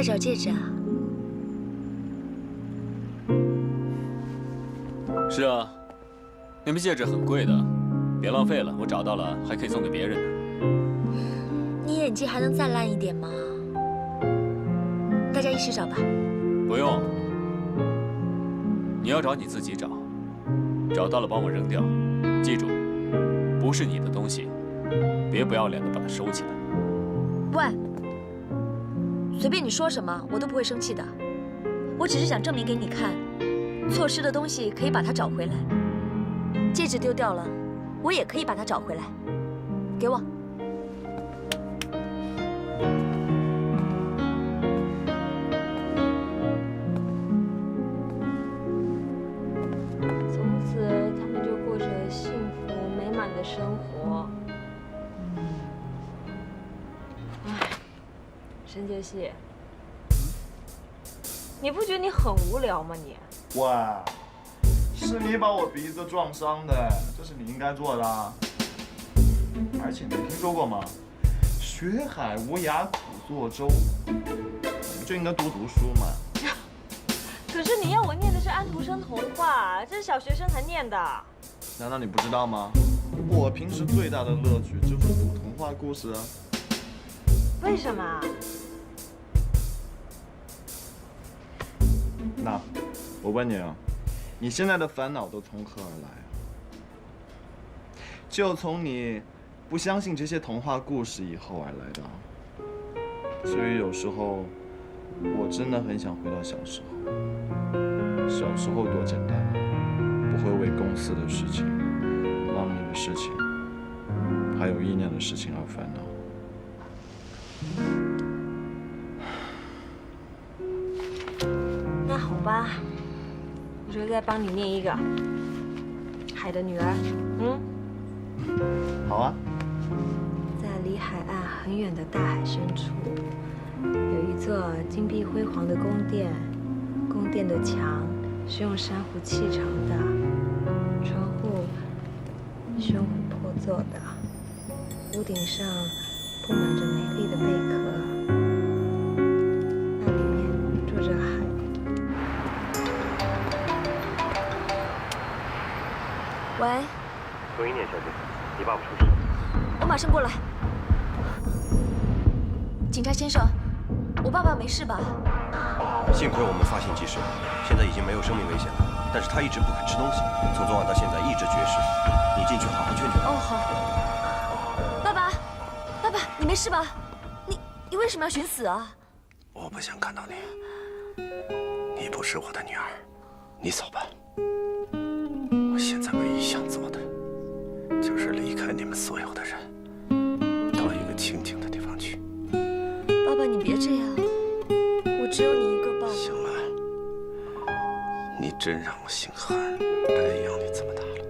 在找戒指啊？是啊，那枚戒指很贵的，别浪费了。我找到了，还可以送给别人呢。你演技还能再烂一点吗？大家一起找吧。不用，你要找你自己找，找到了帮我扔掉。记住，不是你的东西，别不要脸的把它收起来。喂，随便你说什么，我都不会生气的。我只是想证明给你看，错失的东西可以把它找回来。戒指丢掉了，我也可以把它找回来。给我。从此，他们就过着幸福美满的生活。唉，沈杰西，你不觉得你很无聊吗？你？喂，是你把我鼻子撞伤的，这是你应该做的啊。而且你听说过吗？学海无涯苦作舟，我们就应该多读书嘛。可是你要我念的是安徒生童话，这是小学生才念的。难道你不知道吗？我平时最大的乐趣就是读童话故事啊。为什么？那我问你啊，你现在的烦恼都从何而来啊？就从你不相信这些童话故事以后而来的。所以有时候我真的很想回到小时候。小时候多简单啊，不会为公司的事情、妈咪的事情，还有意念的事情而烦恼。那好吧，我就再帮你念一个《海的女儿》。好啊。在离海岸很远的大海深处，有一座金碧辉煌的宫殿。宫殿的墙是用珊瑚砌成的，窗户是用琥珀做的，屋顶上布满着美丽的贝壳，那里面住着海。喂，宋一念小姐，你爸爸出事了。我马上过来。警察先生，我爸爸没事吧？幸亏我们发现及时，现在已经没有生命危险了。但是他一直不肯吃东西，从昨晚到现在一直绝食。你进去好好劝劝他。哦，好。爸爸，爸爸，你没事吧？你为什么要寻死啊？我不想看到你，你不是我的女儿，你走吧。我现在唯一想做的，就是离开你们所有的人，到一个清静的地方去。爸爸，你别这样，我只有你一个爸爸。行了，你真让我心寒，人养你这么大了，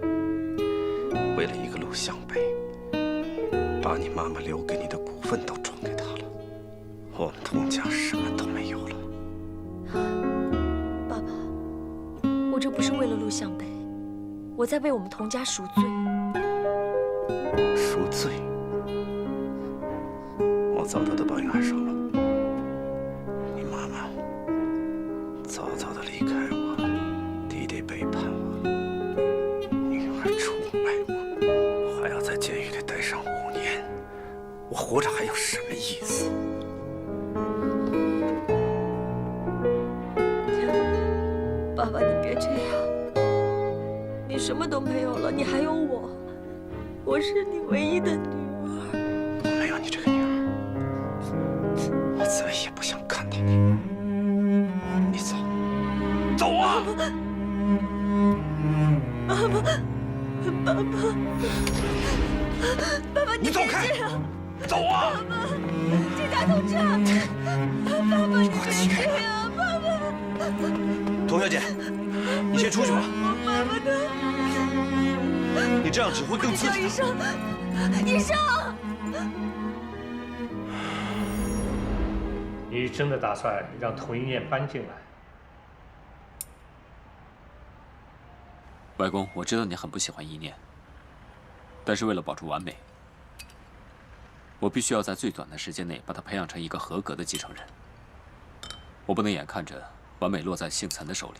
为了一个录像杯，把你妈妈留给你的股份都转给他了，我们童家什么都没有了。爸爸，我这不是为了录像杯，我在为我们童家赎罪。赎罪？我早早的把女儿收了。你妈妈早早的离开我，弟弟背叛我，女儿出卖我，还要在监狱里待上5年，我活着还有什么意思？爸爸，你别这样，你什么都没有了，你还有我，我是你唯一的女儿。我没有你这个女儿，我再也不想看到你。你走，走啊！爸爸，爸爸，爸爸，你走开！走啊！爸爸，警察同志，爸爸，你别这样，爸爸。童小姐，你先出去吧。我爸爸呢？你这样只会更刺激。医生，医生。你真的打算让童一念搬进来？外公，我知道你很不喜欢意念，但是为了保持完美，我必须要在最短的时间内把他培养成一个合格的继承人。我不能眼看着完美落在姓岑的手里，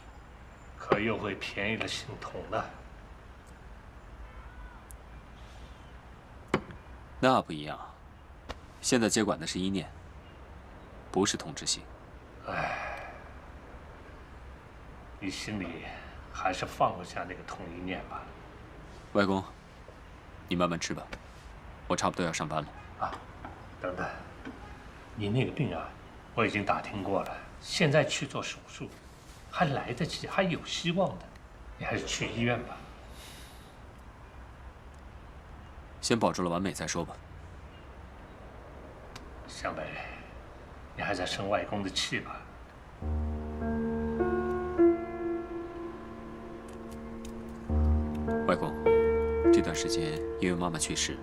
可又会便宜了姓童的。那不一样，现在接管的是一念，不是童之行。你心里还是放不下那个童一念吧。外公，你慢慢吃吧，我差不多要上班了。啊，等等，你那个病啊，我已经打听过了，现在去做手术还来得及，还有希望的，你还是去医院吧。先保住了完美再说吧。湘北，你还在生外公的气吧？外公，这段时间因为妈妈去世，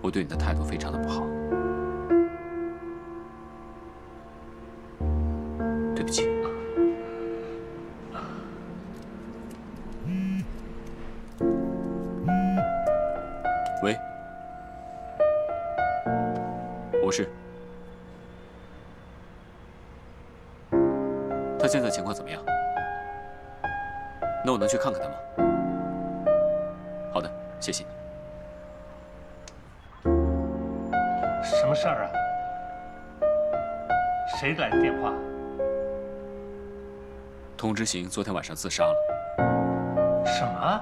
我对你的态度非常的不好，对不起。喂，我是。他现在情况怎么样？那我能去看看他吗？好的，谢谢你。什么事儿啊？谁来的电话？童之行昨天晚上自杀了。什么？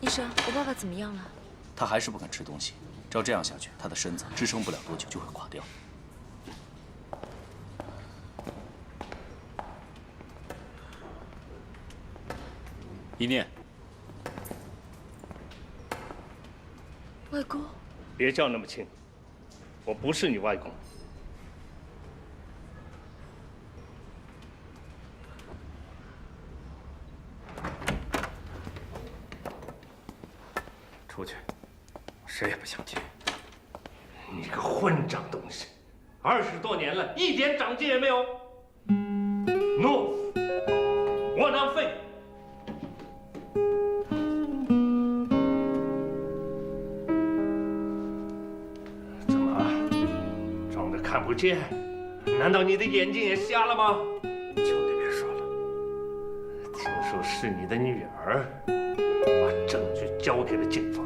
医生，我爸爸怎么样了？他还是不肯吃东西，照这样下去，他的身子支撑不了多久就会垮掉。一念，外公，别叫那么亲，我不是你外公。出去，谁也不想进。你个混账东西，20多年了，一点长进也没有。懦夫，窝囊废。怎么，装的看不见？难道你的眼睛也瞎了吗？求你别说了。听说是你的女儿把证据交给了警方。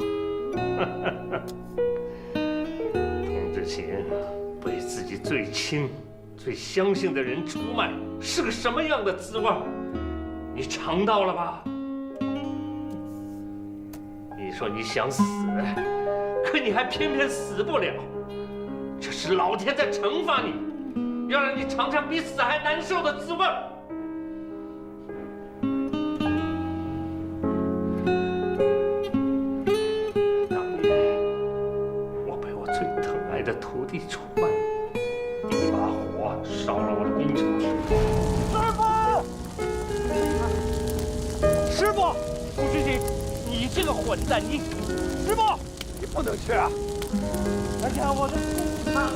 童之行被自己最亲、最相信的人出卖，是个什么样的滋味？你尝到了吧？你说你想死，可你还偏偏死不了。这是老天在惩罚你，要让你尝尝比死还难受的滋味。的徒弟出卖，一把火烧了我的工厂。师傅，童之行，你这个混蛋，你，师傅，你不能去啊！哎呀，我的工厂啊！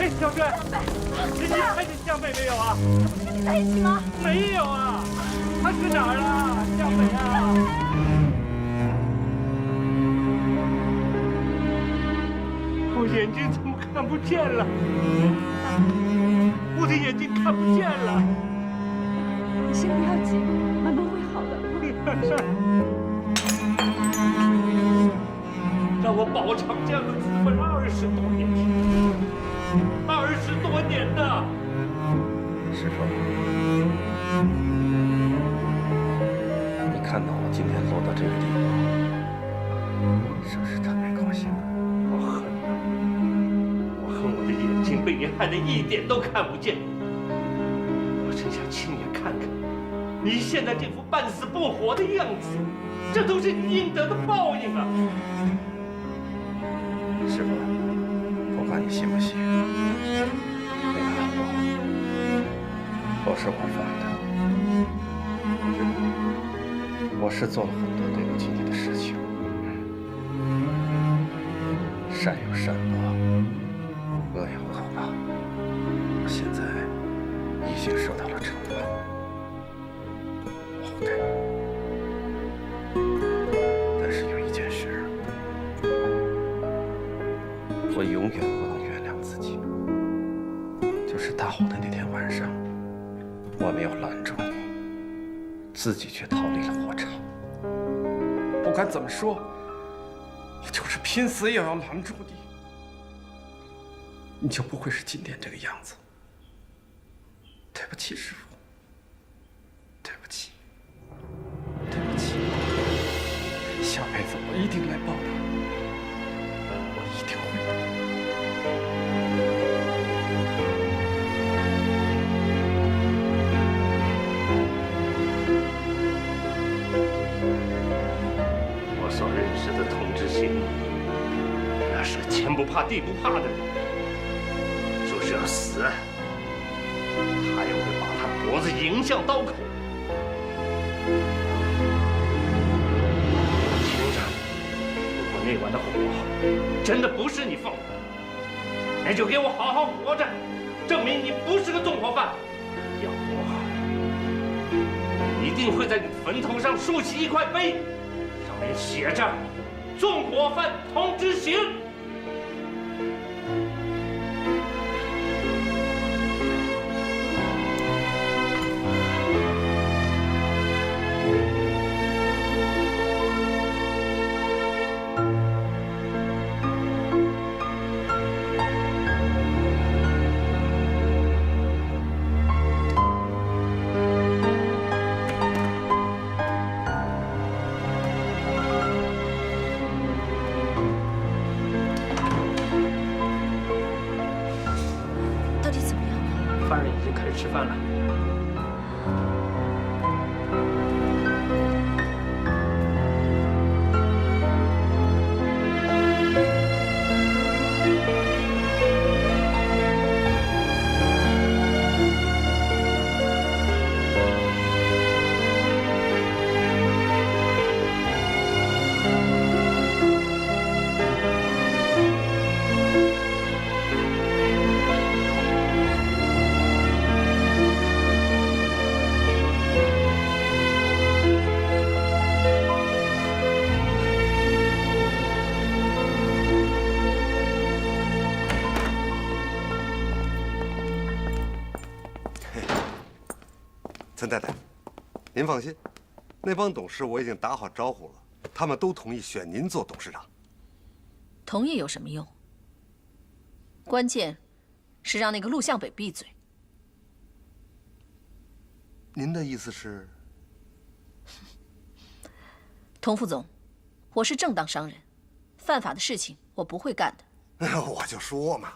哎，小轩，你看见湘北没有啊？他不是跟你在一起吗？没有啊，他去哪儿了？湘北啊！我眼睛怎么看不见了？我的眼睛看不见了。你先不要急，慢慢会好的。让我饱尝这样的滋味20多年，20多年呐！师傅，你看到我今天落到这个地步，是不是特别高兴？我的眼睛被你害得一点都看不见，我真想亲眼看看你现在这副半死不活的样子，这都是你应得的报应啊！师傅，不管你信不信，那个案子不是我犯的，我是做了很多对不起你的事情，善有善报，恶有恶报，我现在已经受到了惩罚，活该。没有拦住你，自己却逃离了火场。不管怎么说，我就是拼死也要拦住你，你就不会是今天这个样子。对不起，师傅，对不起，对不起，下辈子我一定来报答你，我一定会的。我所认识的童之行，那是个天不怕地不怕的人，就是要死，他也会把他脖子迎向刀口。听着，如果那晚的火真的不是你放的，那就给我好好活着，证明你不是个纵火犯。要不，我一定会在你坟头上竖起一块碑，上面写着“纵火犯童之行”。到底怎么样了？犯人已经开始吃饭了。陈太太，您放心，那帮董事我已经打好招呼了，他们都同意选您做董事长。同意有什么用？关键是让那个陆向北闭嘴。您的意思是？童副总，我是正当商人，犯法的事情我不会干的。我就说嘛，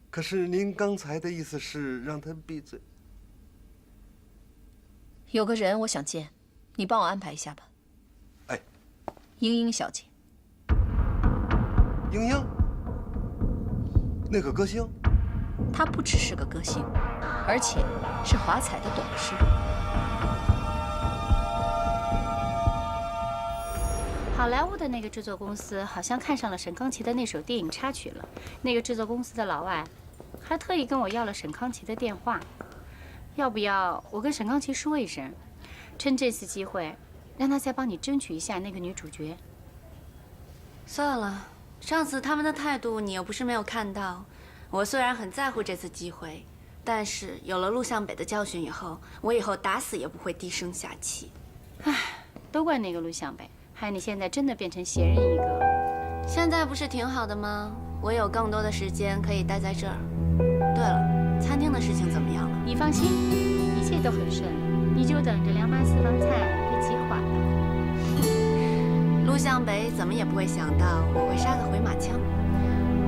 可是您刚才的意思是让他闭嘴。有个人我想见，你帮我安排一下吧。哎，英英小姐。英英，那个歌星。她不只是个歌星，而且是华彩的董事。好莱坞的那个制作公司好像看上了沈康琪的那首电影插曲了。那个制作公司的老外还特意跟我要了沈康琪的电话。要不要我跟沈康琪说一声，趁这次机会，让他再帮你争取一下那个女主角？算了，上次他们的态度你又不是没有看到。我虽然很在乎这次机会，但是有了陆向北的教训以后，我以后打死也不会低声下气。唉，都怪那个陆向北，害你现在真的变成闲人一个。现在不是挺好的吗？我有更多的时间可以待在这儿。对了，餐厅的事情怎么样了？你放心，一切都很顺利，你就等着凉拌私房菜被激化吧。陆向北怎么也不会想到我会杀个回马枪。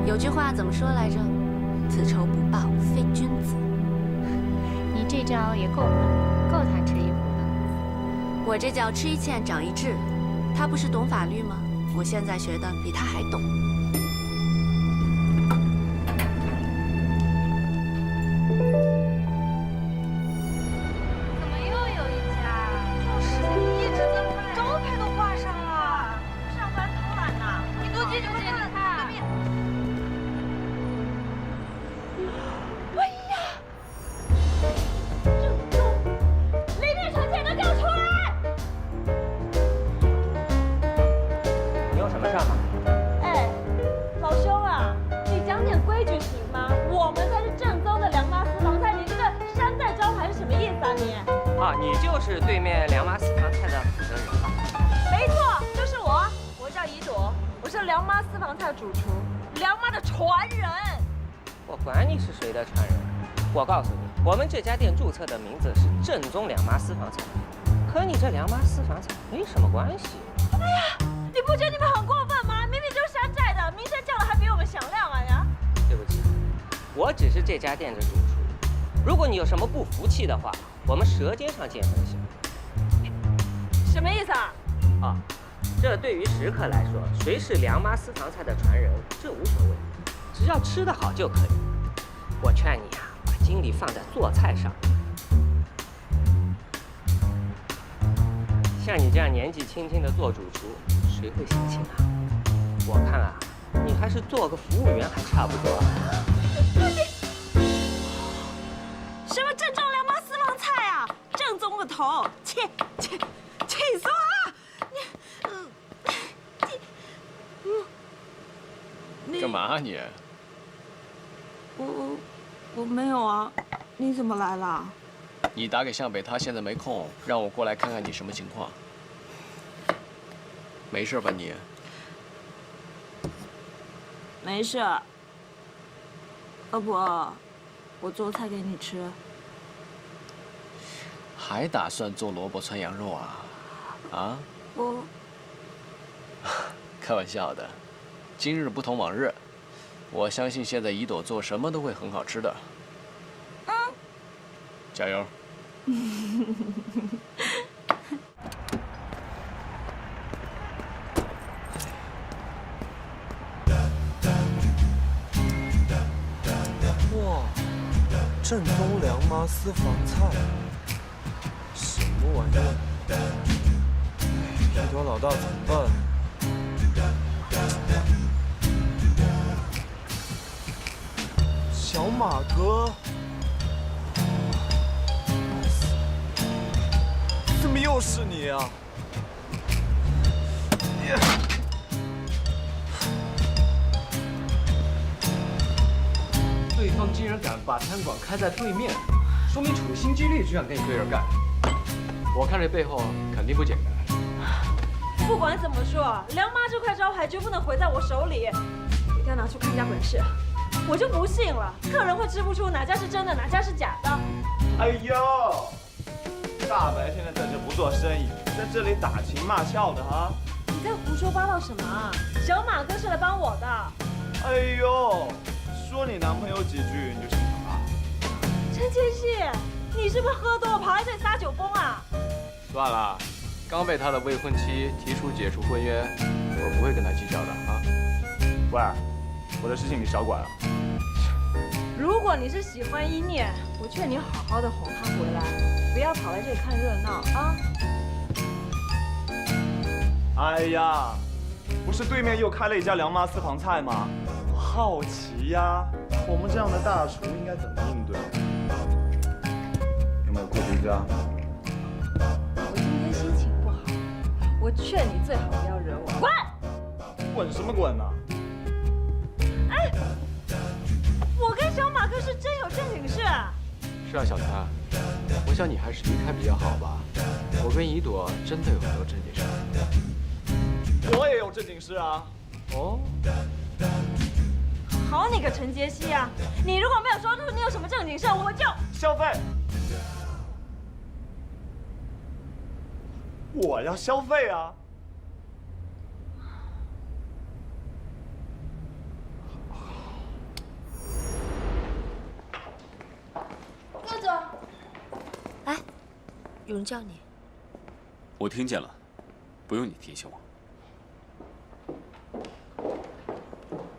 有句话怎么说来着？此仇不报非君子。你这招也够狠，够他吃一壶的。我这叫吃一堑长一智。他不是懂法律吗？我现在学的比他还懂。怎么又有一家？就是一直在拍，招牌都挂上了。上班偷懒呢？你多记住这个看。哎呀！雷电小姐能给我出来！你有什么事吗？哎，啊，你就是对面梁妈私房菜的负责人吧？没错，就是我。我叫怡朵，我是梁妈私房菜主厨，梁妈的传人。我管你是谁的传人，我告诉你，我们这家店注册的名字是正宗梁妈私房菜，和你这梁妈私房菜没什么关系。哎呀，你不觉得你们很过分吗？明明就是山寨的，名声降了还比我们响亮啊呀！对不起，我只是这家店的主厨。如果你有什么不服气的话，我们舌尖上见分晓。什么意思啊？啊，这对于食客来说，谁是梁妈私房菜的传人，这无所谓，只要吃得好就可以。我劝你啊，把精力放在做菜上。像你这样年纪轻轻的做主厨，谁会相信啊？我看啊，你还是做个服务员还差不多。什么正宗梁妈私房菜啊？正宗个头！气死我了！你干嘛你？我没有啊，你怎么来了？你打给向北，他现在没空，让我过来看看你什么情况。没事吧你？没事。要不我做菜给你吃。还打算做萝卜汆羊肉啊？啊？我开玩笑的，今日不同往日，我相信现在怡朵做什么都会很好吃的。嗯，加油！哇，正宗梁妈私房菜，什么玩意儿？一朵老大怎么办？小马哥，怎么又是你啊？对方竟然敢把餐馆开在对面，说明处心积虑就想跟你对着干。我看这背后肯定不简单。不管怎么说，梁妈这块招牌绝不能毁在我手里，一定要拿出看家本事。我就不信了，客人会吃不出哪家是真的，哪家是假的。哎呦，大白现在在这不做生意，在这里打情骂俏的哈。你在胡说八道什么啊？小马哥是来帮我的。哎呦，说你男朋友几句你就心疼啊？陈杰希，你是不是喝多了跑来这里撒酒疯啊？算了，刚被他的未婚妻提出解除婚约，我不会跟他计较的啊。喂，我的事情你少管啊。如果你是喜欢一念，我劝你好好的哄他回来，不要跑来这里看热闹啊！哎呀，不是对面又开了一家梁妈私房菜吗？我好奇呀，我们这样的大厨应该怎么应对？有没有过独家？我今天心情不好，我劝你最好不要惹我。滚！滚什么滚啊？哎，我跟小马哥是真有正经事。是啊，小谭，我想你还是离开比较好吧。我跟怡朵真的有很多正经事。我也有正经事啊。哦。好你个陈杰希啊！你如果没有说出你有什么正经事，我就消费。我要消费啊！陆总，哎，有人叫你。我听见了，不用你提醒我。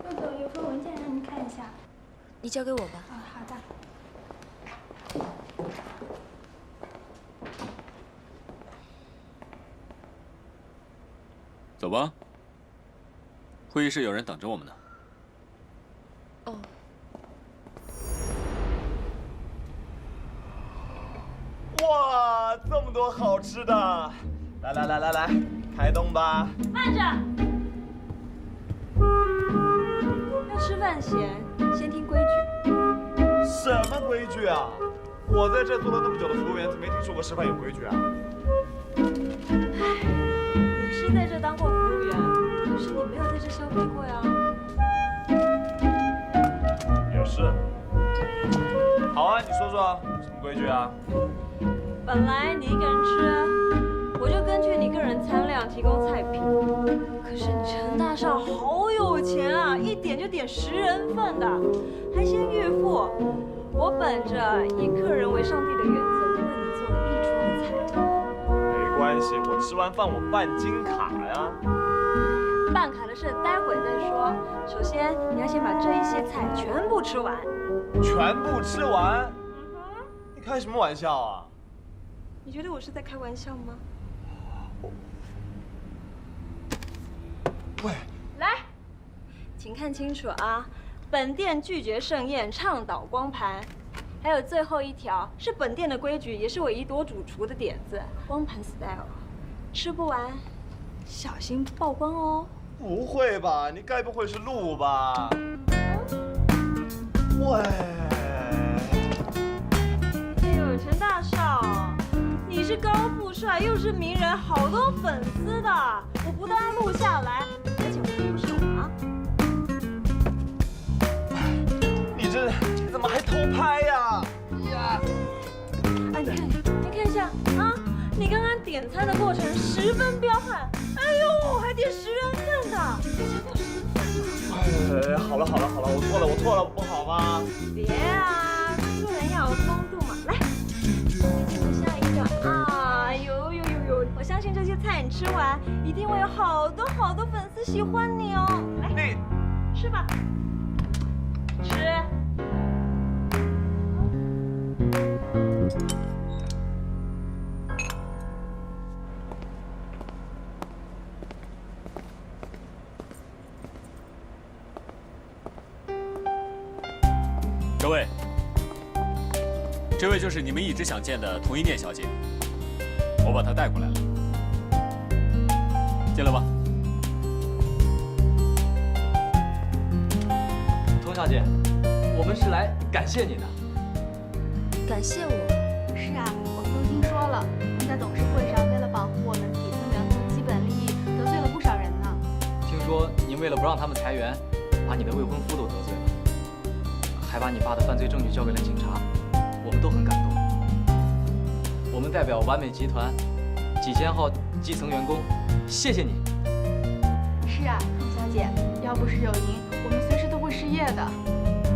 陆总，有份文件让您看一下。你交给我吧。啊，好的。走吧，会议室有人等着我们呢。哦。哇，这么多好吃的！来，开动吧！慢着，要吃饭前先听规矩。什么规矩啊？我在这做了那么久的服务员，怎么没听说过吃饭有规矩啊？你是在这当过服务员，可是你没有在这消费过呀。也是。好啊，你说说什么规矩啊？本来你一个人吃，我就根据你个人餐量提供菜品。可是你陈大少好有钱啊，一点就点10人份的，还先预付。我本着以客人为上帝的原则，为你做了溢出的菜。没关系，我吃完饭我办金卡呀。办卡的事待会再说，首先你要先把这一些菜全部吃完。全部吃完？你开什么玩笑啊？你觉得我是在开玩笑吗？喂，来，请看清楚啊！本店拒绝盛宴，倡导光盘。还有最后一条是本店的规矩，也是我一多主厨的点子，光盘 style， 吃不完小心曝光哦。不会吧？你该不会是鹿吧？喂，哎呦，陈大少，你是高富帅，又是名人，好多粉丝的，我不但要录下来，而且我还不是我啊。你这怎么还偷拍呀？呀！啊，你看一下啊，你刚刚点餐的过程10分彪悍，哎呦，还点10人份的，好了，我错了，不好吗？别啊，做人要有风度嘛。来，请我下一个啊！有，我相信这些菜你吃完，一定会有好多粉丝喜欢你哦。来，吃吧，吃。各位，这位就是你们一直想见的童一念小姐，我把她带过来了，进来吧。童小姐，我们是来感谢你的。感谢我？是啊，我们都听说了，您在董事会上为了保护我们底层员工的基本利益，得罪了不少人呢。听说您为了不让他们裁员，把你的未婚夫都得罪了，还把你爸的犯罪证据交给了警察，我们都很感动。我们代表完美集团几千号基层员工，谢谢你。是啊，童小姐，要不是有您，我们随时都会失业的。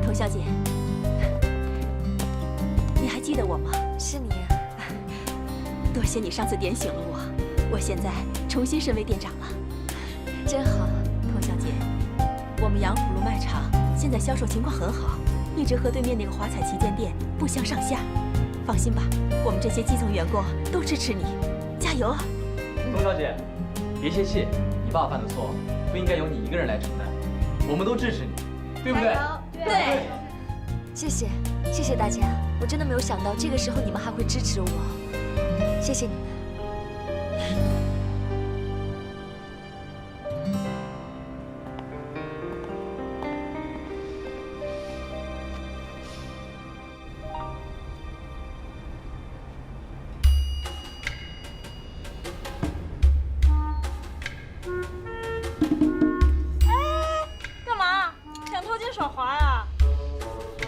童小姐，你还记得我吗？是你啊。多谢你上次点醒了我现在重新升为店长了，真好。童小姐，我们杨浦路卖场现在销售情况很好，一直和对面那个华彩旗舰店不相上下。放心吧，我们这些基层员工都支持你，加油啊！童小姐，别泄气，你爸犯的错不应该由你一个人来承担，我们都支持你，对不对？对。谢谢大家，我真的没有想到这个时候你们还会支持我，谢谢你们。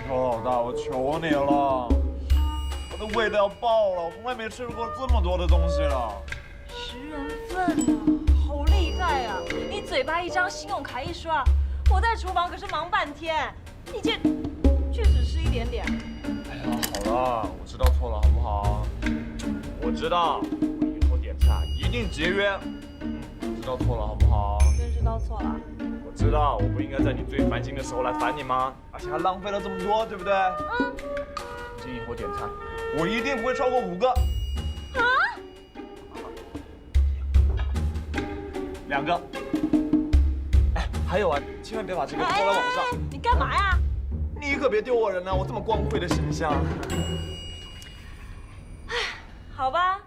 老大，我求你了，我的胃都要爆了，我从来没吃过这么多的东西了。10人份呢，好厉害呀！你嘴巴一张，信用卡一刷，我在厨房可是忙半天，你这却只吃一点点。哎呀，好了，我知道错了，好不好？我知道，我以后点菜一定节约。知道错了，好不好？真知道错了。我知道，我不应该在你最烦心的时候来烦你吗？而且还浪费了这么多，对不对？今以后点菜，我一定不会超过5个。啊？2个。哎，还有啊，千万别把这个抛到网上。你干嘛呀？你可别丢我人了，我这么光辉的形象。哎，好吧，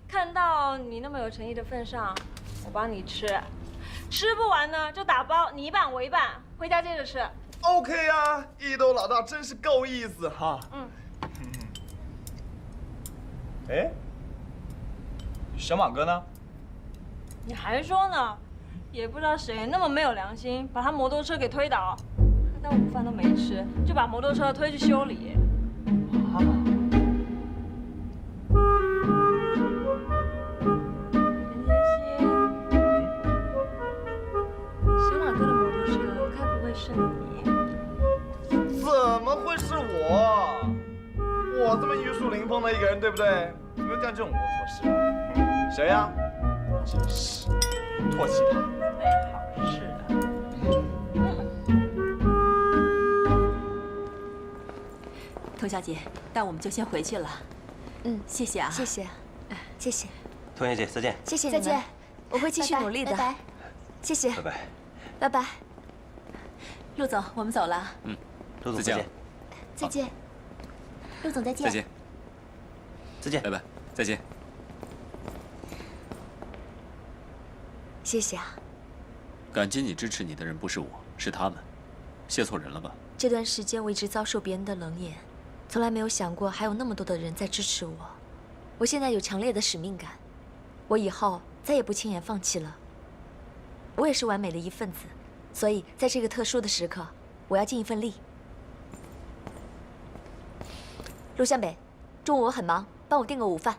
看到你那么有诚意的份上，我帮你吃。吃不完呢就打包，你一半我一半，回家接着吃。OK 啊，一兜老大真是够意思哈。哎，小马哥呢？你还说呢？也不知道谁那么没有良心，把他摩托车给推倒，他午饭都没吃，就把摩托车推去修理。啊？陈杰西，小马哥的摩托车该不会是你？怎么会是我？我这么玉树临风的一个人，对不对？怎么干这种龌龊事？谁呀？真是唾弃他。没好事的。童小姐，那我们就先回去了。谢谢啊。谢谢，谢谢，童小姐，再见。谢谢你们，再见，我会继续努力的。拜拜，谢谢，拜拜。拜拜。陆总，我们走了。陆总再见。再见，陆总再见。再见。再见，拜拜，再见。谢谢啊。感激你支持你的人不是我，是他们，谢错人了吧？这段时间我一直遭受别人的冷眼，从来没有想过还有那么多的人在支持我。我现在有强烈的使命感，我以后再也不轻言放弃了。我也是完美的一份子，所以在这个特殊的时刻，我要尽一份力。陆湘北，中午我很忙，帮我订个午饭。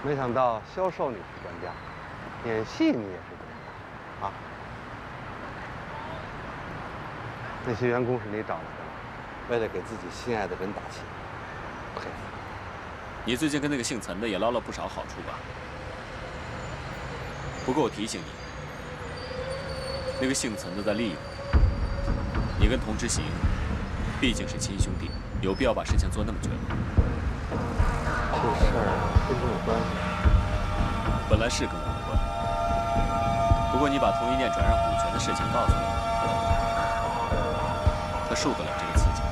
没想到销售你是专家，演戏你也是专家啊！那些员工是你找来的，为了给自己心爱的人打气，佩服。你最近跟那个姓岑的也捞了不少好处吧？不过我提醒你，那个姓岑的在利用你，跟童之行毕竟是亲兄弟，有必要把事情做那么绝吗？这事儿跟你有关系？本来是跟我无关，不过你把同一念转让股权的事情告诉了他，他受得了这个刺激？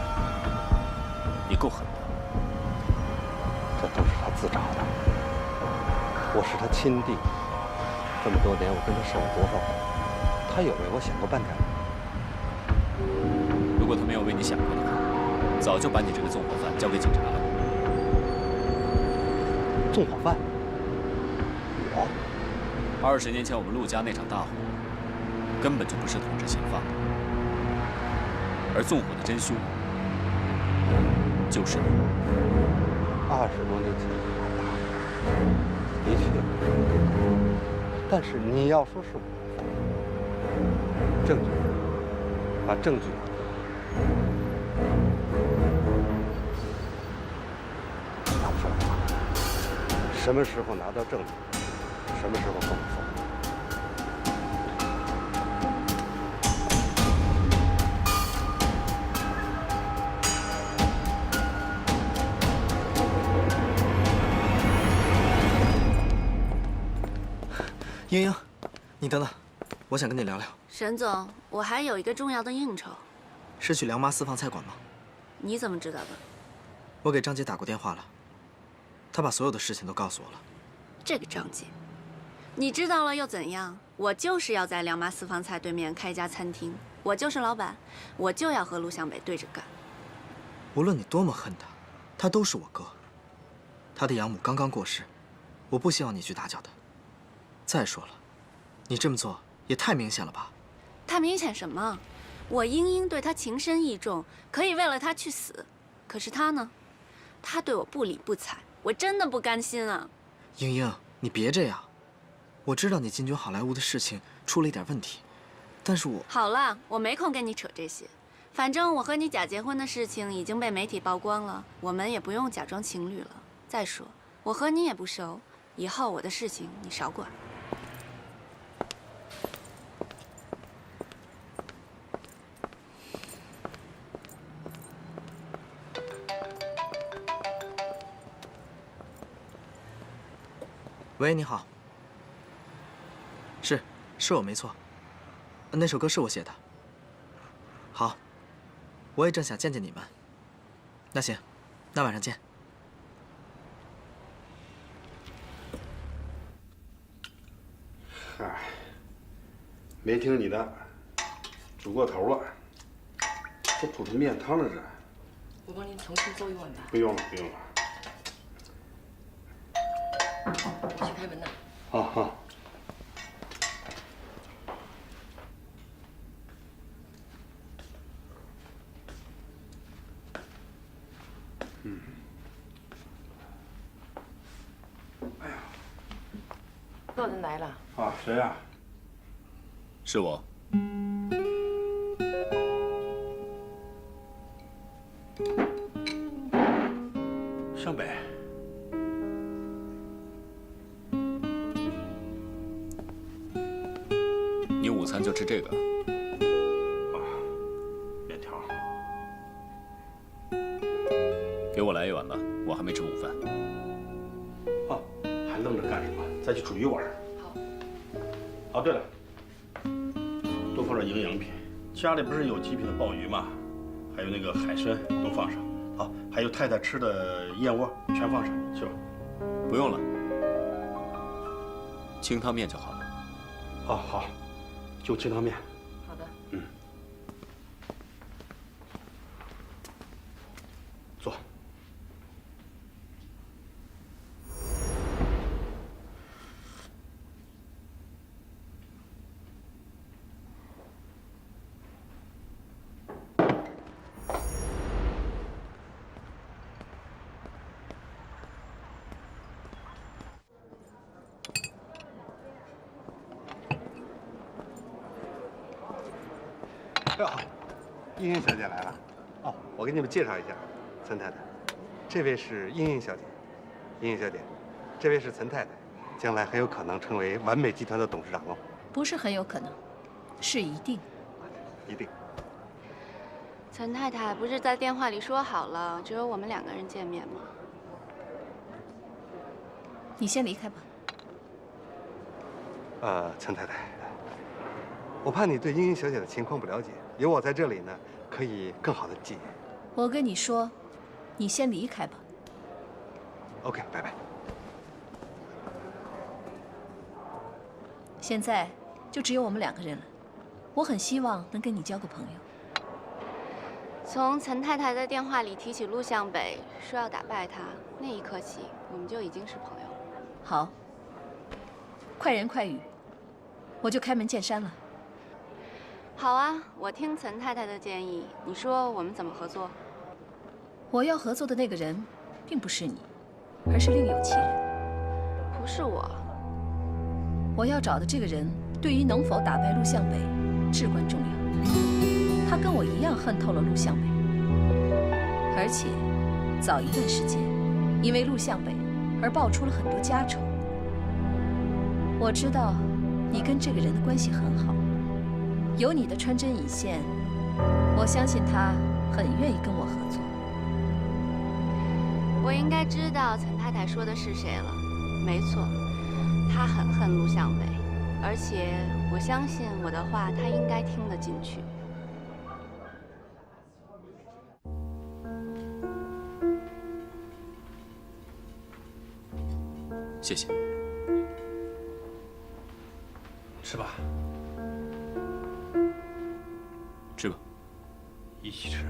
你够狠的。这都是他自找的。我是他亲弟，这么多年我跟他受了多少苦，他有为我想过半点？如果他没有为你想过的话，早就把你这个纵火犯交给警察了。纵火犯？我20年前我们陆家那场大火，根本就不是童之行放的，而纵火的真凶就是你。20多年前的确，但是你要说是我证据，把证据拿出来。拿不出来。什么时候拿到证据，什么时候跟我说。英英，你等等，我想跟你聊聊。沈总，我还有一个重要的应酬。是去梁妈私房菜馆吗？你怎么知道的？我给张姐打过电话了，她把所有的事情都告诉我了。这个张姐，你知道了又怎样？我就是要在梁妈私房菜对面开一家餐厅，我就是老板，我就要和陆湘北对着干。无论你多么恨他，他都是我哥。他的养母刚刚过世，我不希望你去打搅他。再说了，你这么做也太明显了吧？太明显什么？我英英对他情深意重，可以为了他去死。可是他呢？他对我不理不睬，我真的不甘心啊！英英，你别这样。我知道你进军好莱坞的事情出了一点问题，但是我……好了，我没空跟你扯这些。反正我和你假结婚的事情已经被媒体曝光了，我们也不用假装情侣了。再说，我和你也不熟，以后我的事情你少管。喂，你好。是我没错，那首歌是我写的。好，我也正想见见你们。那行，那晚上见。嗨，没听你的，煮过头了，这煮成面汤了这。我帮您重新做一碗吧。不用了，不用了。我去开门呢。好好。有人来了。啊，谁呀？是我。向北。你午餐就吃这个？啊，面条。给我来一碗吧，我还没吃午饭。啊，还愣着干什么？再去煮一碗。好。哦，对了，多放点营养品。家里不是有极品的鲍鱼吗？还有那个海参都放上。好，还有太太吃的燕窝全放上，去吧。不用了，清汤面就好了。哦，好，就清汤面。好的。嗯。坐。茵茵小姐来了。哦，我给你们介绍一下，岑太太，这位是茵茵小姐。茵茵小姐，这位是岑太太，将来很有可能成为完美集团的董事长哦。不是很有可能，是一定。一定。岑太太不是在电话里说好了，只有我们2个人见面吗？你先离开吧。岑太太，我怕你对茵茵小姐的情况不了解，有我在这里呢，可以更好的记。我跟你说，你先离开吧。OK， 拜拜。现在就只有我们2个人了，我很希望能跟你交个朋友。从岑太太在电话里提起陆向北，说要打败他，那一刻起，我们就已经是朋友了。好，快人快语，我就开门见山了。好啊，我听岑太太的建议。你说我们怎么合作？我要合作的那个人，并不是你，而是另有其人。不是我。我要找的这个人，对于能否打败陆向北至关重要。他跟我一样恨透了陆向北，而且早一段时间，因为陆向北而爆出了很多家丑。我知道你跟这个人的关系很好，有你的穿针引线，我相信他很愿意跟我合作。我应该知道岑太太说的是谁了。没错，她很恨陆向北，而且我相信我的话，她应该听得进去。谢谢。吃吧。吃吧。一起吃。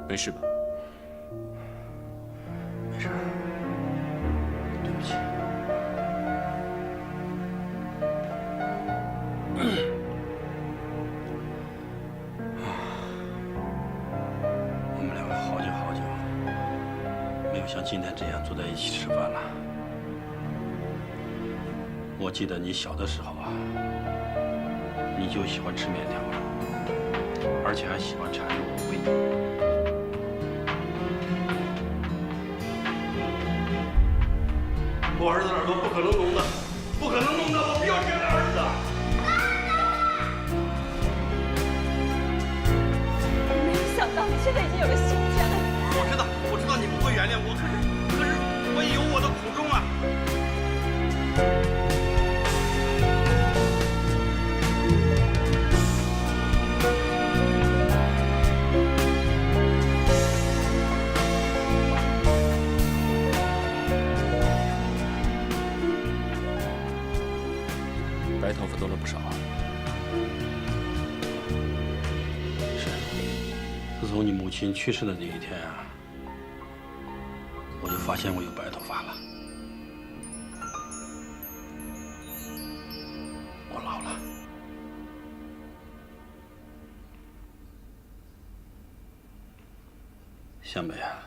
没事吧？没事。对不起。我们2个好久没有像今天这样坐在一起吃饭了。我记得你小的时候啊，你就喜欢吃面条，而且还喜欢缠着我胃。我儿子耳朵不可能聋的，不可能聋的，我不要这样的儿子。没有想到你现在已经有了新家。我知道你不会原谅我，可是我也有我的苦衷啊。白头发多了不少啊。是，自从你母亲去世的那一天啊，我就发现我有白头发了。我老了。湘北啊，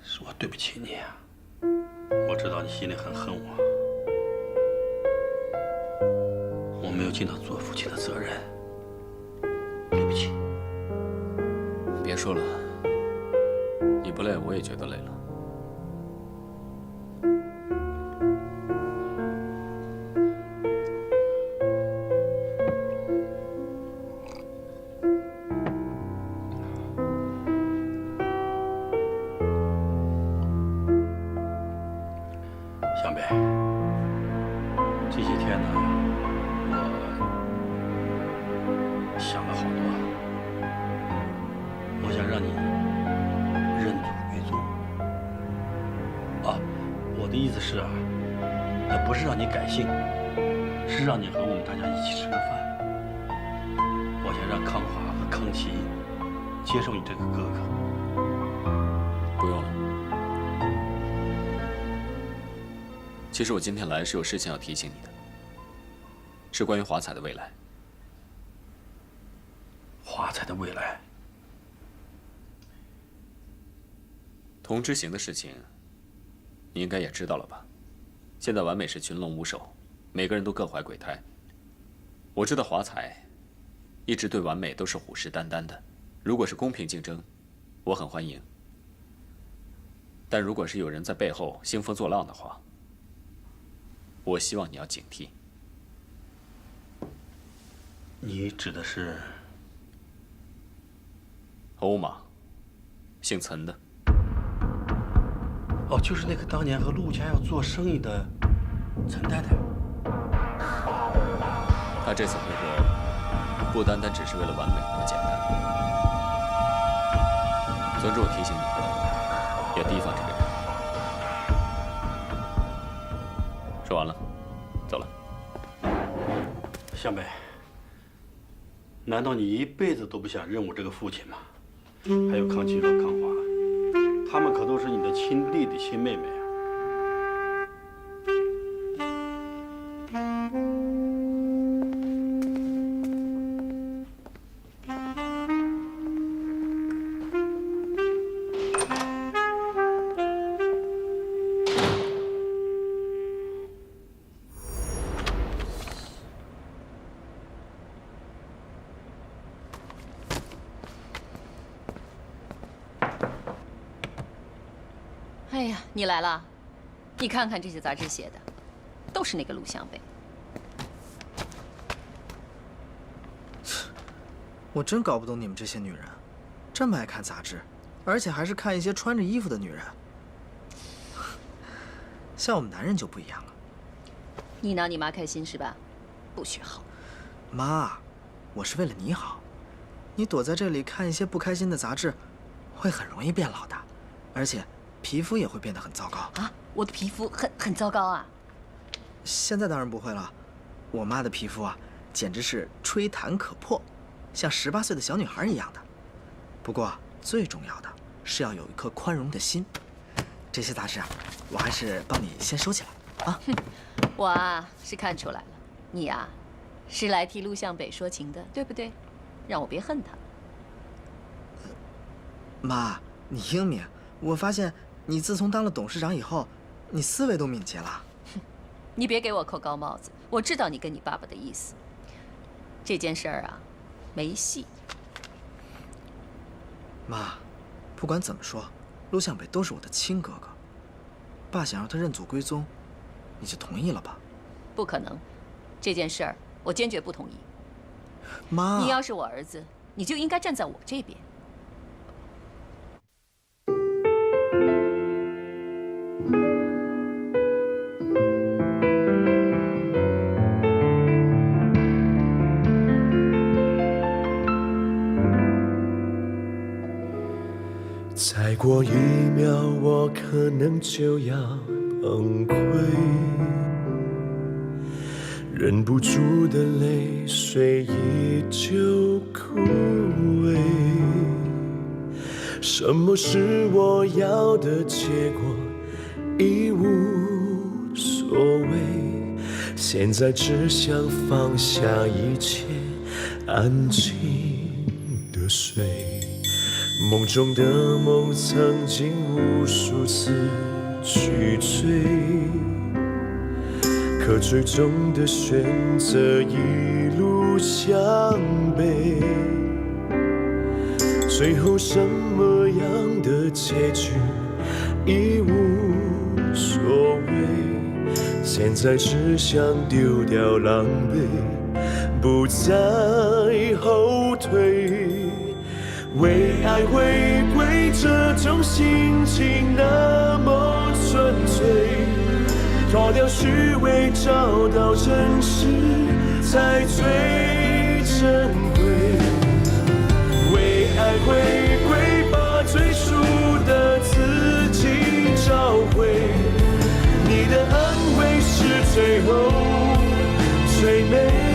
是我对不起你啊。我知道你心里很恨我，我没有尽到做父亲的责任，对不起。别说了，你不累，我也觉得累了。湘北，这些天呢，我想了好多，我想让你认祖归宗。啊，我的意思是啊，不是让你改姓，是让你和我们大家一起吃个饭。我想让康华和康琪接受你这个哥哥。不用了。其实我今天来是有事情要提醒你的，是关于华彩的未来。华彩的未来？童之行的事情，你应该也知道了吧？现在完美是群龙无首，每个人都各怀鬼胎。我知道华彩一直对完美都是虎视眈眈的，如果是公平竞争，我很欢迎。但如果是有人在背后兴风作浪的话，我希望你要警惕。你指的是欧玛，姓岑的。哦，就是那个当年和陆家要做生意的岑太太。她这次回国，不单单只是为了完美那么简单。尊重提醒你，要提防这个人。说完了，走了。湘北，难道你一辈子都不想认我这个父亲吗？还有康琪和康华，他们可都是你的亲弟弟、亲妹妹啊。哎呀，你来了！你看看这些杂志写的，都是那个陆湘北。我真搞不懂你们这些女人，这么爱看杂志，而且还是看一些穿着衣服的女人。像我们男人就不一样了。你拿你妈开心是吧？不学好。妈，我是为了你好。你躲在这里看一些不开心的杂志，会很容易变老的，而且皮肤也会变得很糟糕啊！我的皮肤很糟糕啊！现在当然不会了，我妈的皮肤啊，简直是吹弹可破，像18岁的小女孩一样的。不过最重要的是要有一颗宽容的心。这些杂志啊，我还是帮你先收起来啊。我啊是看出来了，你啊是来替陆湘北说情的，对不对？让我别恨他。妈，你英明。我发现你自从当了董事长以后，你思维都敏捷了。你别给我扣高帽子，我知道你跟你爸爸的意思。这件事儿啊，没戏。妈，不管怎么说，陆向北都是我的亲哥哥。爸想让他认祖归宗，你就同意了吧？不可能，这件事儿我坚决不同意。妈，你要是我儿子，你就应该站在我这边。再过1秒，我可能就要崩溃，忍不住的泪水依旧枯萎。什么是我要的结果，已无所谓。现在只想放下一切，安静的睡。梦中的梦曾经无数次去追，可最终的选择一路向北。最后什么样的结局已无所谓，现在只想丢掉狼狈，不再后退。为爱回归这种心情那么纯粹，脱掉虚伪，找到真实才最珍贵。为爱回归，把最初的自己找回。你的安慰是最后最美。